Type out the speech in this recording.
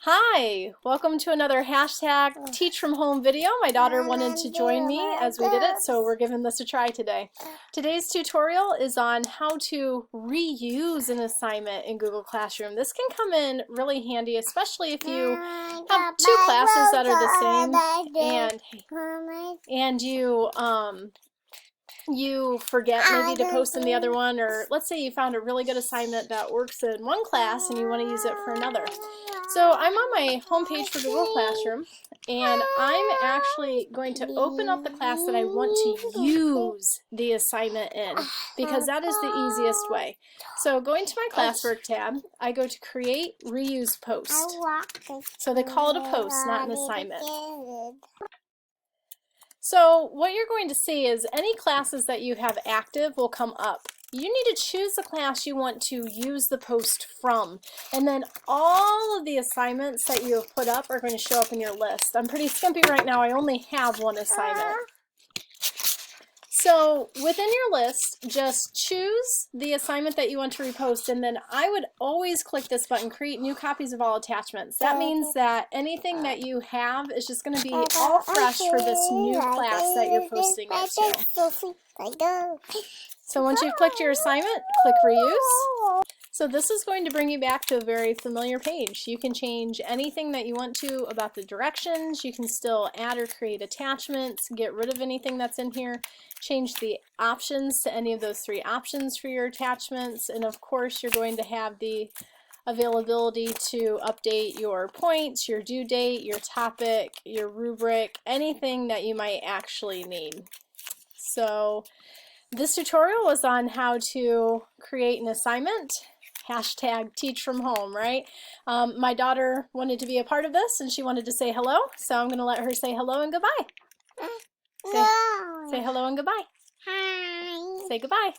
Hi, welcome to another hashtag Teach from Home video. My daughter wanted to join me as we did it, so we're giving this a try today. Today's tutorial is on how to reuse an assignment in Google Classroom. This can come in really handy, especially if you have two classes that are the same and you forget maybe to post in the other one, or let's say you found a really good assignment that works in one class and you want to use it for another. So I'm on my home page for Google Classroom, and I'm actually going to open up the class that I want to use the assignment in, because that is the easiest way. So going to my classwork tab, I go to create reuse post. So they call it a post, not an assignment. So what you're going to see is any classes that you have active will come up. You need to choose the class you want to use the post from, and then all of the assignments that you have put up are going to show up in your list. I'm pretty skimpy right now. I only have one assignment. So within your list, just choose the assignment that you want to repost, and then I would always click this button, create new copies of all attachments. That means that anything that you have is just going to be all fresh for this new class that you're posting it to. So once you've clicked your assignment, click reuse. So this is going to bring you back to a very familiar page. You can change anything that you want to about the directions. You can still add or create attachments, get rid of anything that's in here, change the options to any of those three options for your attachments, and of course you're going to have the availability to update your points, your due date, your topic, your rubric, anything that you might actually need. So this tutorial was on how to create an assignment. Hashtag teach from home, right? My daughter wanted to be a part of this and she wanted to say hello, so I'm going to let her say hello and goodbye. Say hello and goodbye. Hi. Say goodbye.